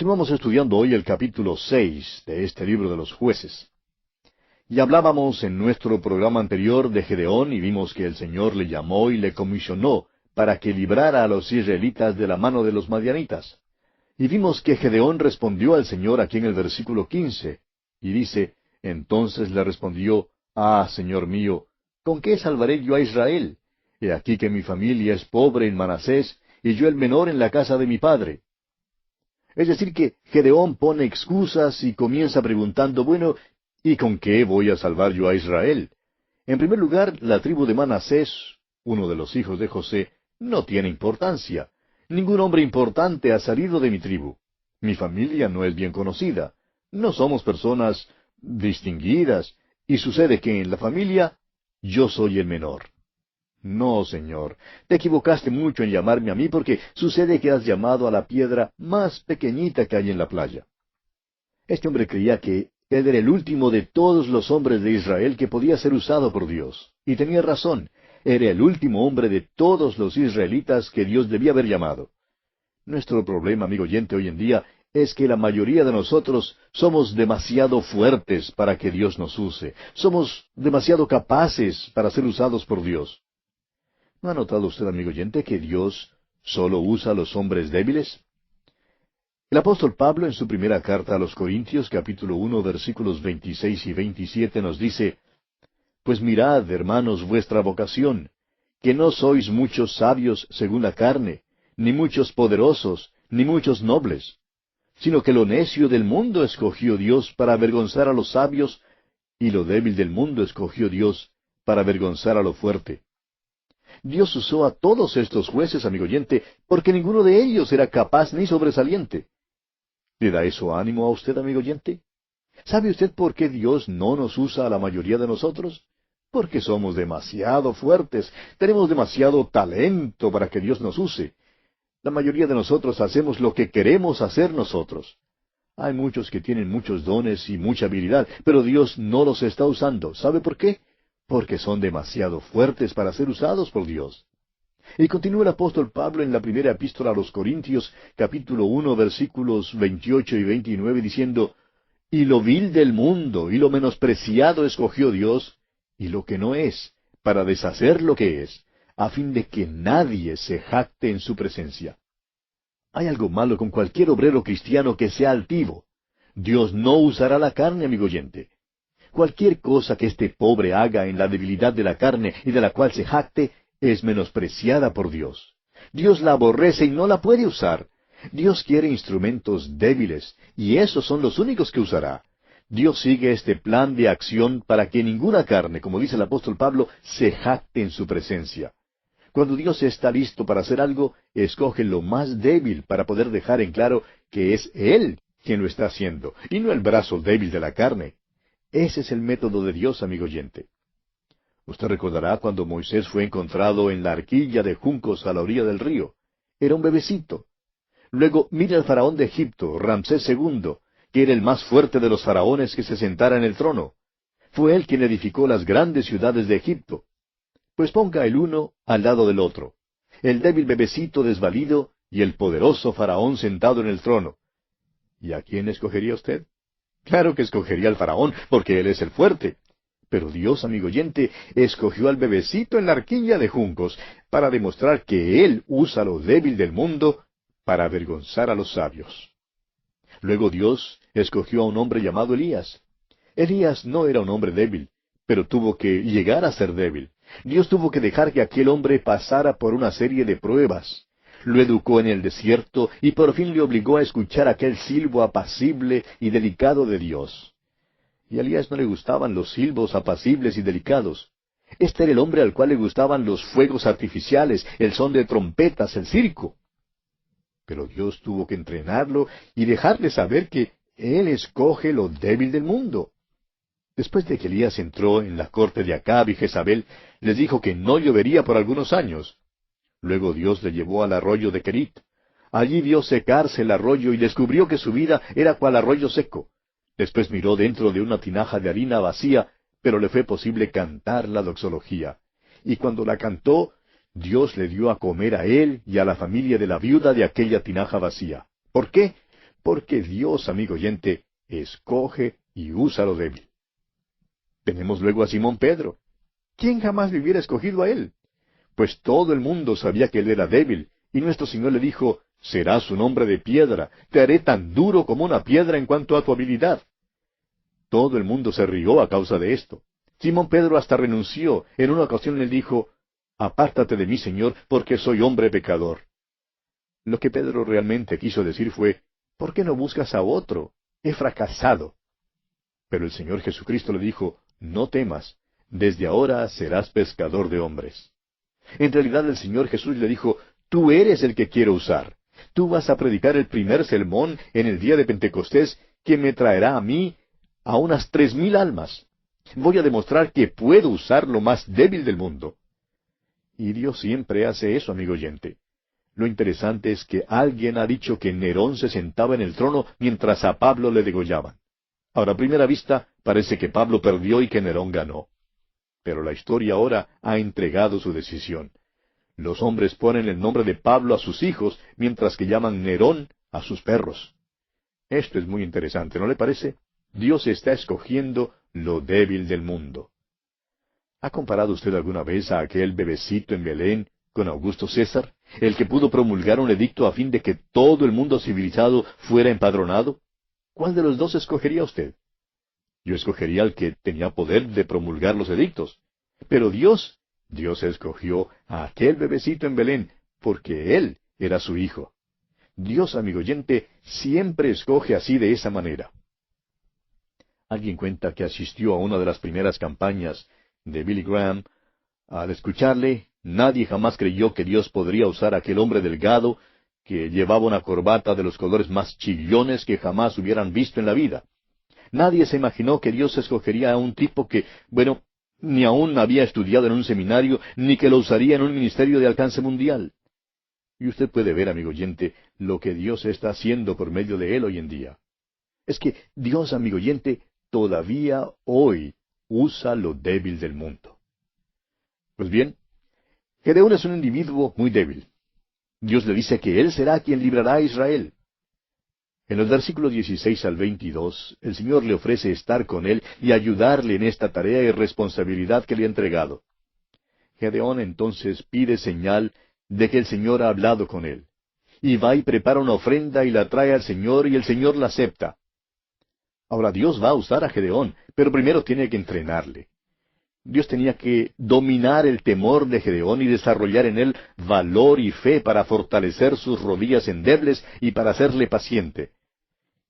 Continuamos estudiando hoy el capítulo 6 de este libro de los Jueces. Y hablábamos en nuestro programa anterior de Gedeón y vimos que el Señor le llamó y le comisionó para que librara a los israelitas de la mano de los madianitas. Y vimos que Gedeón respondió al Señor aquí en el versículo 15, y dice, entonces le respondió, Ah, Señor mío, ¿con qué salvaré yo a Israel? He aquí que mi familia es pobre en Manasés, y yo el menor en la casa de mi padre. Es decir, que Gedeón pone excusas y comienza preguntando, bueno, ¿y con qué voy a salvar yo a Israel? En primer lugar, la tribu de Manasés, uno de los hijos de José, no tiene importancia. Ningún hombre importante ha salido de mi tribu. Mi familia no es bien conocida. No somos personas distinguidas, y sucede que en la familia yo soy el menor. No, Señor, te equivocaste mucho en llamarme a mí porque sucede que has llamado a la piedra más pequeñita que hay en la playa. Este hombre creía que él era el último de todos los hombres de Israel que podía ser usado por Dios. Y tenía razón, era el último hombre de todos los israelitas que Dios debía haber llamado. Nuestro problema, amigo oyente, hoy en día es que la mayoría de nosotros somos demasiado fuertes para que Dios nos use. Somos demasiado capaces para ser usados por Dios. ¿No ha notado usted, amigo oyente, que Dios solo usa a los hombres débiles? El apóstol Pablo, en su primera carta a los Corintios, capítulo 1, versículos 26 y 27, nos dice, Pues mirad, hermanos, vuestra vocación, que no sois muchos sabios según la carne, ni muchos poderosos, ni muchos nobles, sino que lo necio del mundo escogió Dios para avergonzar a los sabios, y lo débil del mundo escogió Dios para avergonzar a lo fuerte. Dios usó a todos estos jueces, amigo oyente, porque ninguno de ellos era capaz ni sobresaliente. ¿Le da eso ánimo a usted, amigo oyente? ¿Sabe usted por qué Dios no nos usa a la mayoría de nosotros? Porque somos demasiado fuertes, tenemos demasiado talento para que Dios nos use. La mayoría de nosotros hacemos lo que queremos hacer nosotros. Hay muchos que tienen muchos dones y mucha habilidad, pero Dios no los está usando. ¿Sabe por qué? Porque son demasiado fuertes para ser usados por Dios. Y continúa el apóstol Pablo en la primera epístola a los Corintios, capítulo 1, versículos 28 y 29, diciendo, Y lo vil del mundo y lo menospreciado escogió Dios, y lo que no es, para deshacer lo que es, a fin de que nadie se jacte en su presencia. Hay algo malo con cualquier obrero cristiano que sea altivo. Dios no usará la carne, amigo oyente. Cualquier cosa que este pobre haga en la debilidad de la carne y de la cual se jacte, es menospreciada por Dios. Dios la aborrece y no la puede usar. Dios quiere instrumentos débiles, y esos son los únicos que usará. Dios sigue este plan de acción para que ninguna carne, como dice el apóstol Pablo, se jacte en su presencia. Cuando Dios está listo para hacer algo, escoge lo más débil para poder dejar en claro que es Él quien lo está haciendo, y no el brazo débil de la carne. Ese es el método de Dios, amigo oyente. Usted recordará cuando Moisés fue encontrado en la arquilla de juncos a la orilla del río. Era un bebecito. Luego, mire al faraón de Egipto, Ramsés II, que era el más fuerte de los faraones que se sentara en el trono. Fue él quien edificó las grandes ciudades de Egipto. Pues ponga el uno al lado del otro. El débil bebecito desvalido y el poderoso faraón sentado en el trono. ¿Y a quién escogería usted? Claro que escogería al faraón, porque él es el fuerte. Pero Dios, amigo oyente, escogió al bebecito en la arquilla de juncos para demostrar que Él usa lo débil del mundo para avergonzar a los sabios. Luego Dios escogió a un hombre llamado Elías. Elías no era un hombre débil, pero tuvo que llegar a ser débil. Dios tuvo que dejar que aquel hombre pasara por una serie de pruebas. Lo educó en el desierto y por fin le obligó a escuchar aquel silbo apacible y delicado de Dios. Y a Elías no le gustaban los silbos apacibles y delicados. Este era el hombre al cual le gustaban los fuegos artificiales, el son de trompetas, el circo. Pero Dios tuvo que entrenarlo y dejarle saber que Él escoge lo débil del mundo. Después de que Elías entró en la corte de Acab y Jezabel, les dijo que no llovería por algunos años. Luego Dios le llevó al arroyo de Querit. Allí vio secarse el arroyo y descubrió que su vida era cual arroyo seco. Después miró dentro de una tinaja de harina vacía, pero le fue posible cantar la doxología. Y cuando la cantó, Dios le dio a comer a él y a la familia de la viuda de aquella tinaja vacía. ¿Por qué? Porque Dios, amigo oyente, escoge y usa lo débil. Tenemos luego a Simón Pedro. ¿Quién jamás le hubiera escogido a él? Pues todo el mundo sabía que él era débil, y nuestro Señor le dijo, serás un hombre de piedra, te haré tan duro como una piedra en cuanto a tu habilidad. Todo el mundo se rió a causa de esto. Simón Pedro hasta renunció. En una ocasión le dijo, apártate de mí, Señor, porque soy hombre pecador. Lo que Pedro realmente quiso decir fue, ¿por qué no buscas a otro? He fracasado. Pero el Señor Jesucristo le dijo, no temas, desde ahora serás pescador de hombres. En realidad el Señor Jesús le dijo, tú eres el que quiero usar. Tú vas a predicar el primer sermón en el día de Pentecostés que me traerá a mí a unas 3,000 almas. Voy a demostrar que puedo usar lo más débil del mundo. Y Dios siempre hace eso, amigo oyente. Lo interesante es que alguien ha dicho que Nerón se sentaba en el trono mientras a Pablo le degollaban. Ahora, a primera vista, parece que Pablo perdió y que Nerón ganó. Pero la historia ahora ha entregado su decisión. Los hombres ponen el nombre de Pablo a sus hijos, mientras que llaman Nerón a sus perros. Esto es muy interesante, ¿no le parece? Dios está escogiendo lo débil del mundo. ¿Ha comparado usted alguna vez a aquel bebecito en Belén con Augusto César, el que pudo promulgar un edicto a fin de que todo el mundo civilizado fuera empadronado? ¿Cuál de los dos escogería usted? Yo escogería al que tenía poder de promulgar los edictos. Pero Dios escogió a aquel bebecito en Belén, porque él era su hijo. Dios, amigo oyente, siempre escoge así de esa manera. Alguien cuenta que asistió a una de las primeras campañas de Billy Graham. Al escucharle, nadie jamás creyó que Dios podría usar a aquel hombre delgado que llevaba una corbata de los colores más chillones que jamás hubieran visto en la vida. Nadie se imaginó que Dios escogería a un tipo que, bueno, ni aún había estudiado en un seminario, ni que lo usaría en un ministerio de alcance mundial. Y usted puede ver, amigo oyente, lo que Dios está haciendo por medio de él hoy en día. Es que Dios, amigo oyente, todavía hoy usa lo débil del mundo. Pues bien, Gedeón es un individuo muy débil. Dios le dice que él será quien librará a Israel. En los versículos 16 al 22, el Señor le ofrece estar con él y ayudarle en esta tarea y responsabilidad que le ha entregado. Gedeón entonces pide señal de que el Señor ha hablado con él. Y va y prepara una ofrenda y la trae al Señor y el Señor la acepta. Ahora Dios va a usar a Gedeón, pero primero tiene que entrenarle. Dios tenía que dominar el temor de Gedeón y desarrollar en él valor y fe para fortalecer sus rodillas endebles y para hacerle paciente.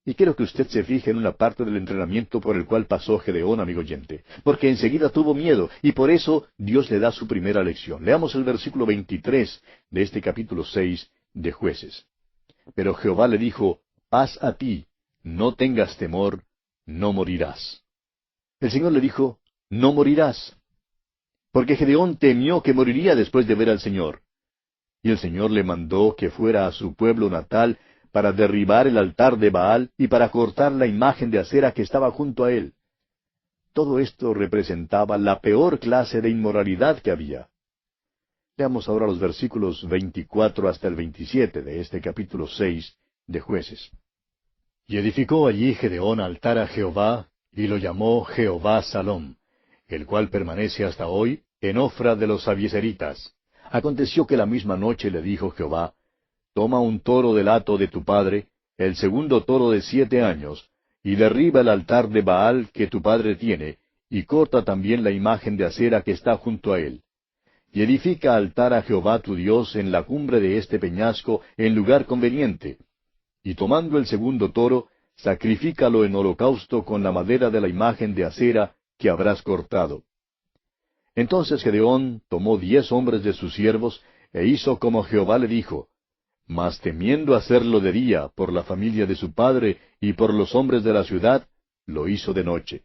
Y quiero que usted se fije en una parte del entrenamiento por el cual pasó Gedeón, amigo oyente, porque enseguida tuvo miedo, y por eso Dios le da su primera lección. Leamos el versículo 23 de este capítulo 6 de Jueces. Pero Jehová le dijo, paz a ti, no tengas temor, no morirás. El Señor le dijo, no morirás. Porque Gedeón temió que moriría después de ver al Señor. Y el Señor le mandó que fuera a su pueblo natal para derribar el altar de Baal y para cortar la imagen de acera que estaba junto a él. Todo esto representaba la peor clase de inmoralidad que había. Leamos ahora los versículos 24 hasta el 27 de este capítulo 6 de Jueces. Y edificó allí Gedeón altar a Jehová, y lo llamó Jehová Salom, el cual permanece hasta hoy en Ofra de los Abiezeritas. Aconteció que la misma noche le dijo Jehová, toma un toro del hato de tu padre, el segundo toro de 7 años, y derriba el altar de Baal que tu padre tiene, y corta también la imagen de acera que está junto a él. Y edifica altar a Jehová tu Dios en la cumbre de este peñasco, en lugar conveniente. Y tomando el segundo toro, sacrifícalo en holocausto con la madera de la imagen de acera que habrás cortado. Entonces Gedeón tomó 10 hombres de sus siervos, e hizo como Jehová le dijo, mas temiendo hacerlo de día por la familia de su padre y por los hombres de la ciudad, lo hizo de noche.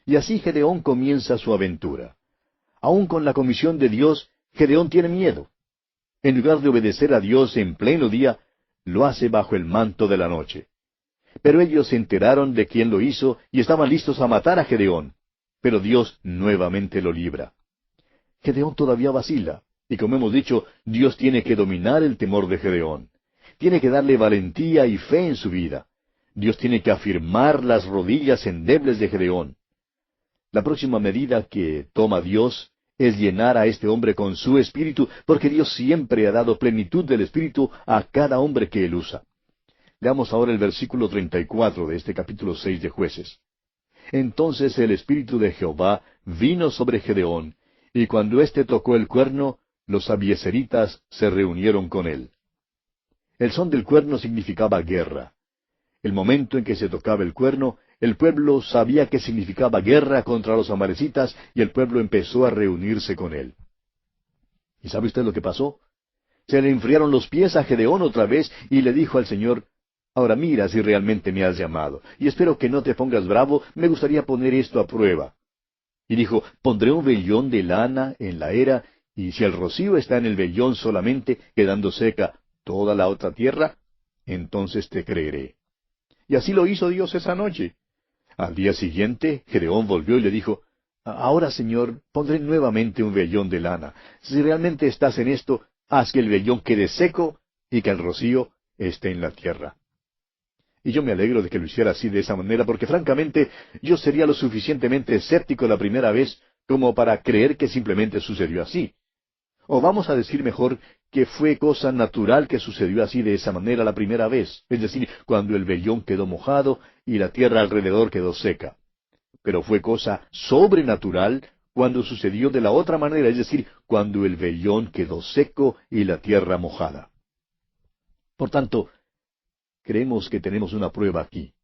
Y así Gedeón comienza su aventura. Aun con la comisión de Dios, Gedeón tiene miedo. En lugar de obedecer a Dios en pleno día, lo hace bajo el manto de la noche. Pero ellos se enteraron de quién lo hizo y estaban listos a matar a Gedeón. Pero Dios nuevamente lo libra. Gedeón todavía vacila, y como hemos dicho, Dios tiene que dominar el temor de Gedeón. tiene que darle valentía y fe en su vida. Dios tiene que afirmar las rodillas endebles de Gedeón. La próxima medida que toma Dios es llenar a este hombre con su espíritu, porque Dios siempre ha dado plenitud del espíritu a cada hombre que él usa. Leamos ahora el versículo 34 de este capítulo 6 de Jueces. Entonces el espíritu de Jehová vino sobre Gedeón, y cuando éste tocó el cuerno, los abieseritas se reunieron con él. El son del cuerno significaba guerra. El momento en que se tocaba el cuerno, el pueblo sabía que significaba guerra contra los amalecitas, y el pueblo empezó a reunirse con él. ¿Y sabe usted lo que pasó? Se le enfriaron los pies a Gedeón otra vez, y le dijo al Señor: ahora mira si realmente me has llamado, y espero que no te pongas bravo, me gustaría poner esto a prueba. Y dijo: pondré un vellón de lana en la era, y si el rocío está en el vellón solamente, quedando seca toda la otra tierra, entonces te creeré. Y así lo hizo Dios esa noche. Al día siguiente, Gedeón volvió y le dijo: ahora, Señor, pondré nuevamente un vellón de lana. Si realmente estás en esto, haz que el vellón quede seco y que el rocío esté en la tierra. Y yo me alegro de que lo hiciera así de esa manera, porque francamente yo sería lo suficientemente escéptico la primera vez como para creer que simplemente sucedió así. O vamos a decir mejor que fue cosa natural que sucedió así de esa manera la primera vez, es decir, cuando el vellón quedó mojado y la tierra alrededor quedó seca. Pero fue cosa sobrenatural cuando sucedió de la otra manera, es decir, cuando el vellón quedó seco y la tierra mojada. Por tanto, creemos que tenemos una prueba aquí.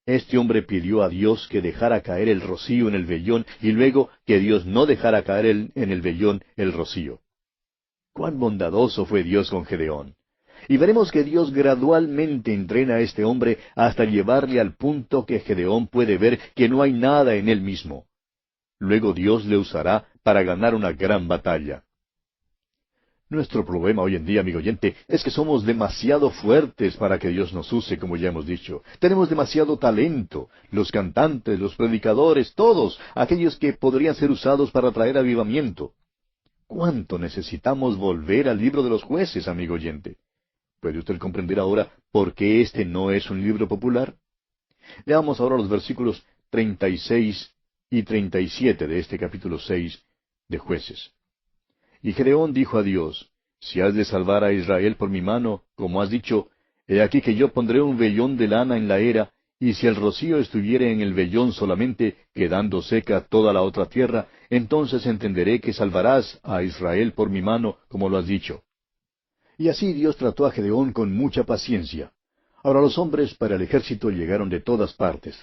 Este hombre pidió a Dios que dejara caer el rocío en el vellón y luego que Dios no dejara caer en el vellón el rocío. ¡Cuán bondadoso fue Dios con Gedeón! Y veremos que Dios gradualmente entrena a este hombre hasta llevarle al punto que Gedeón puede ver que no hay nada en él mismo. Luego Dios le usará para ganar una gran batalla. Nuestro problema hoy en día, amigo oyente, es que somos demasiado fuertes para que Dios nos use, como ya hemos dicho. Tenemos demasiado talento. Los cantantes, los predicadores, todos, aquellos que podrían ser usados para traer avivamiento. ¿Cuánto necesitamos volver al libro de los Jueces, amigo oyente? ¿Puede usted comprender ahora por qué este no es un libro popular? Leamos ahora los versículos 36 y 37 de este capítulo 6 de Jueces. Y Gedeón dijo a Dios: si has de salvar a Israel por mi mano, como has dicho, he aquí que yo pondré un vellón de lana en la era, y si el rocío estuviere en el vellón solamente, quedando seca toda la otra tierra, entonces entenderé que salvarás a Israel por mi mano, como lo has dicho. Y así Dios trató a Gedeón con mucha paciencia. Ahora los hombres para el ejército llegaron de todas partes.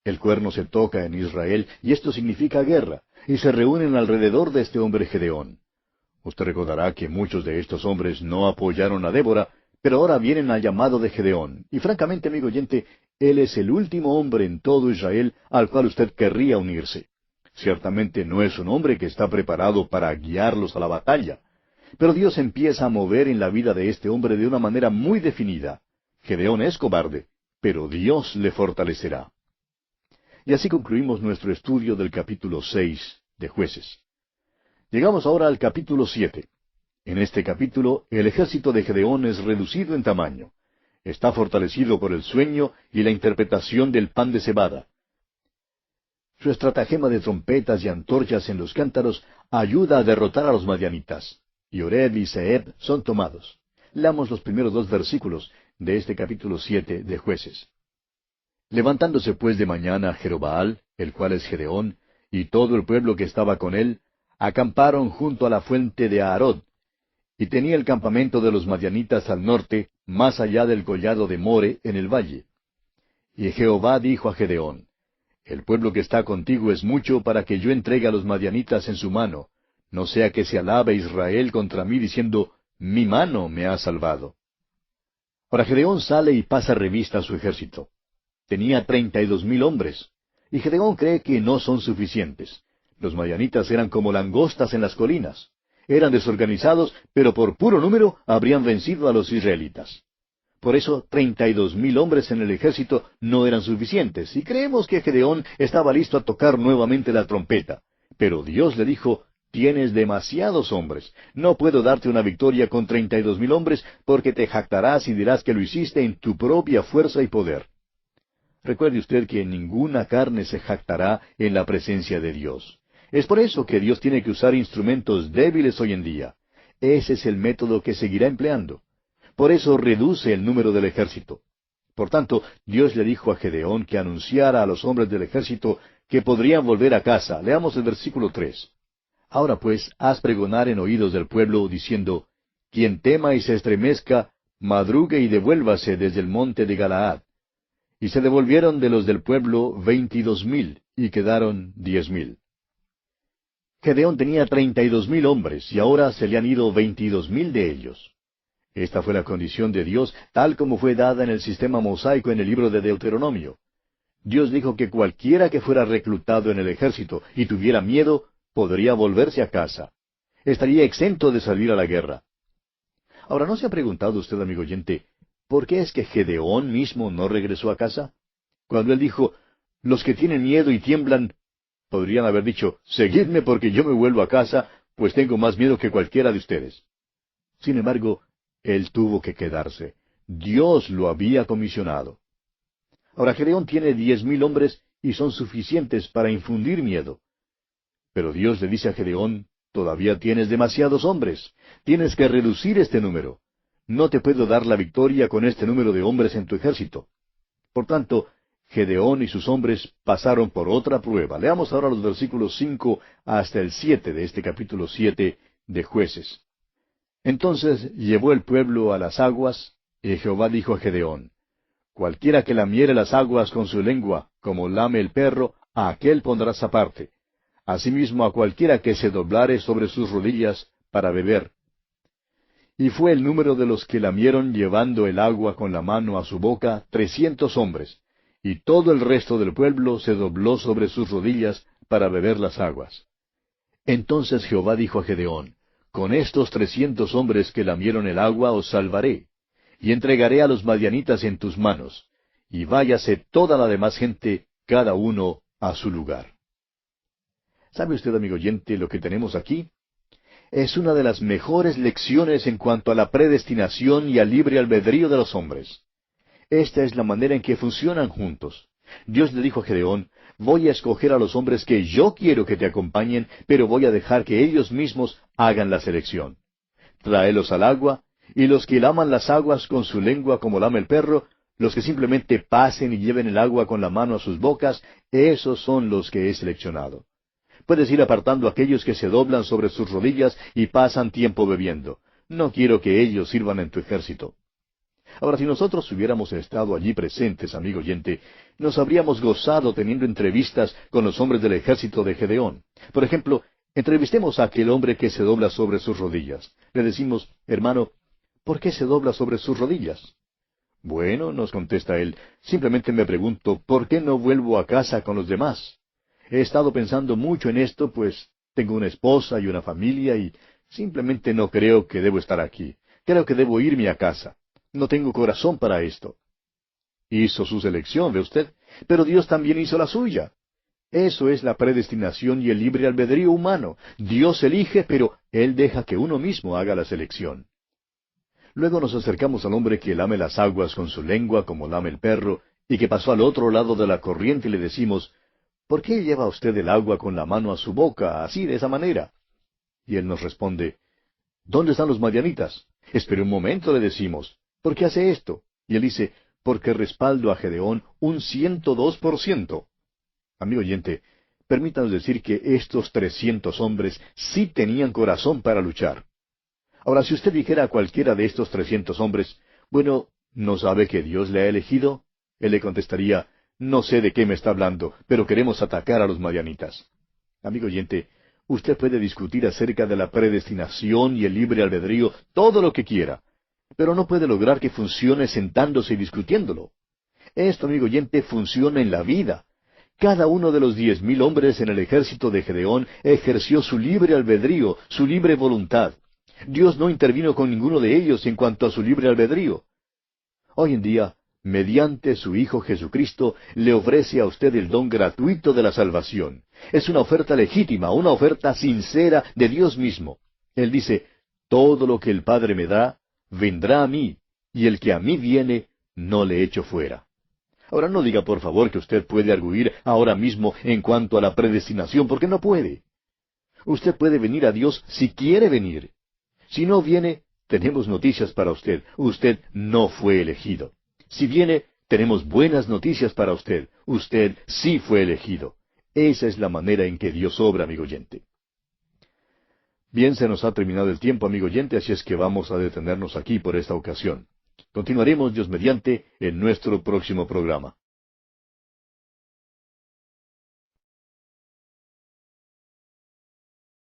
El cuerno se toca en Israel, y esto significa guerra, y se reúnen alrededor de este hombre Gedeón. Usted recordará que muchos de estos hombres no apoyaron a Débora, pero ahora vienen al llamado de Gedeón. Y francamente, amigo oyente, él es el último hombre en todo Israel al cual usted querría unirse. Ciertamente no es un hombre que está preparado para guiarlos a la batalla. Pero Dios empieza a mover en la vida de este hombre de una manera muy definida. Gedeón es cobarde, pero Dios le fortalecerá. Y así concluimos nuestro estudio del capítulo 6 de Jueces. Llegamos ahora al capítulo 7. En este capítulo, el ejército de Gedeón es reducido en tamaño. Está fortalecido por el sueño y la interpretación del pan de cebada. Su estratagema de trompetas y antorchas en los cántaros ayuda a derrotar a los madianitas. Y Oreb y Zeeb son tomados. Leamos los primeros 2 versículos de este capítulo 7 de Jueces. Levantándose pues de mañana Jerobaal, el cual es Gedeón, y todo el pueblo que estaba con él, acamparon junto a la fuente de Aarod, y tenía el campamento de los madianitas al norte, más allá del collado de More, en el valle. Y Jehová dijo a Gedeón: el pueblo que está contigo es mucho para que yo entregue a los madianitas en su mano, no sea que se alabe Israel contra mí diciendo: mi mano me ha salvado. Ahora Gedeón sale y pasa revista a su ejército. Tenía 32,000 hombres, y Gedeón cree que no son suficientes. Los madianitas eran como langostas en las colinas. Eran desorganizados, pero por puro número habrían vencido a los israelitas. Por eso 32,000 hombres en el ejército no eran suficientes, y creemos que Gedeón estaba listo a tocar nuevamente la trompeta. Pero Dios le dijo: tienes demasiados hombres. No puedo darte una victoria con 32,000 hombres, porque te jactarás y dirás que lo hiciste en tu propia fuerza y poder. Recuerde usted que ninguna carne se jactará en la presencia de Dios. Es por eso que Dios tiene que usar instrumentos débiles hoy en día. Ese es el método que seguirá empleando. Por eso reduce el número del ejército. Por tanto, Dios le dijo a Gedeón que anunciara a los hombres del ejército que podrían volver a casa. Leamos el versículo 3. Ahora pues, haz pregonar en oídos del pueblo, diciendo, quien tema y se estremezca, madrugue y devuélvase desde el monte de Galaad. Y se devolvieron de los del pueblo 22,000, y quedaron 10,000. Gedeón tenía 32,000 hombres, y ahora se le han ido 22,000 de ellos. Esta fue la condición de Dios, tal como fue dada en el sistema mosaico en el libro de Deuteronomio. Dios dijo que cualquiera que fuera reclutado en el ejército y tuviera miedo, podría volverse a casa. Estaría exento de salir a la guerra. Ahora, ¿no se ha preguntado usted, amigo oyente, por qué es que Gedeón mismo no regresó a casa? Cuando él dijo, los que tienen miedo y tiemblan, podrían haber dicho, seguidme porque yo me vuelvo a casa, pues tengo más miedo que cualquiera de ustedes. Sin embargo, él tuvo que quedarse. Dios lo había comisionado. Ahora, Gedeón tiene 10,000 hombres y son suficientes para infundir miedo. Pero Dios le dice a Gedeón, todavía tienes demasiados hombres. Tienes que reducir este número. No te puedo dar la victoria con este número de hombres en tu ejército. Por tanto, Gedeón y sus hombres pasaron por otra prueba. Leamos ahora los versículos 5 hasta el 7 de este capítulo 7 de Jueces. Entonces llevó el pueblo a las aguas, y Jehová dijo a Gedeón, cualquiera que lamiere las aguas con su lengua, como lame el perro, a aquél pondrás aparte. Asimismo a cualquiera que se doblare sobre sus rodillas para beber. Y fue el número de los que lamieron llevando el agua con la mano a su boca 300 hombres, y todo el resto del pueblo se dobló sobre sus rodillas para beber las aguas. Entonces Jehová dijo a Gedeón, con estos 300 hombres que lamieron el agua os salvaré, y entregaré a los madianitas en tus manos, y váyase toda la demás gente, cada uno a su lugar. ¿Sabe usted, amigo oyente, lo que tenemos aquí? Es una de las mejores lecciones en cuanto a la predestinación y al libre albedrío de los hombres. Esta es la manera en que funcionan juntos. Dios le dijo a Gedeón, voy a escoger a los hombres que yo quiero que te acompañen, pero voy a dejar que ellos mismos hagan la selección. Tráelos al agua, y los que laman las aguas con su lengua como lame el perro, los que simplemente pasen y lleven el agua con la mano a sus bocas, esos son los que he seleccionado. Puedes ir apartando a aquellos que se doblan sobre sus rodillas y pasan tiempo bebiendo. No quiero que ellos sirvan en tu ejército. Ahora, si nosotros hubiéramos estado allí presentes, amigo oyente, nos habríamos gozado teniendo entrevistas con los hombres del ejército de Gedeón. Por ejemplo, entrevistemos a aquel hombre que se dobla sobre sus rodillas. Le decimos, hermano, ¿por qué se dobla sobre sus rodillas? Bueno, nos contesta él, simplemente me pregunto, ¿por qué no vuelvo a casa con los demás? He estado pensando mucho en esto, pues tengo una esposa y una familia y simplemente no creo que debo estar aquí. Creo que debo irme a casa. No tengo corazón para esto. Hizo su selección, ¿ve usted? Pero Dios también hizo la suya. Eso es la predestinación y el libre albedrío humano. Dios elige, pero Él deja que uno mismo haga la selección. Luego nos acercamos al hombre que lame las aguas con su lengua como lame el perro, y que pasó al otro lado de la corriente y le decimos, ¿por qué lleva usted el agua con la mano a su boca, así, de esa manera? Y él nos responde, ¿dónde están los madianitas? Espere un momento, le decimos, ¿por qué hace esto? Y él dice, porque respaldo a Gedeón un 102%. Amigo oyente, permítanos decir que estos 300 hombres sí tenían corazón para luchar. Ahora, si usted dijera a cualquiera de estos 300 hombres, bueno, ¿no sabe que Dios le ha elegido? Él le contestaría, no sé de qué me está hablando, pero queremos atacar a los madianitas. Amigo oyente, usted puede discutir acerca de la predestinación y el libre albedrío todo lo que quiera, pero no puede lograr que funcione sentándose y discutiéndolo. Esto, amigo oyente, funciona en la vida. Cada uno de los 10,000 hombres en el ejército de Gedeón ejerció su libre albedrío, su libre voluntad. Dios no intervino con ninguno de ellos en cuanto a su libre albedrío. Hoy en día, mediante su Hijo Jesucristo, le ofrece a usted el don gratuito de la salvación. Es una oferta legítima, una oferta sincera de Dios mismo. Él dice, todo lo que el Padre me da, vendrá a mí, y el que a mí viene, no le echo fuera. Ahora no diga por favor que usted puede arguir ahora mismo en cuanto a la predestinación, porque no puede. Usted puede venir a Dios si quiere venir. Si no viene, tenemos noticias para usted. Usted no fue elegido. Si viene, tenemos buenas noticias para usted. Usted sí fue elegido. Esa es la manera en que Dios obra, amigo oyente. Bien, se nos ha terminado el tiempo, amigo oyente, así es que vamos a detenernos aquí por esta ocasión. Continuaremos, Dios mediante, en nuestro próximo programa.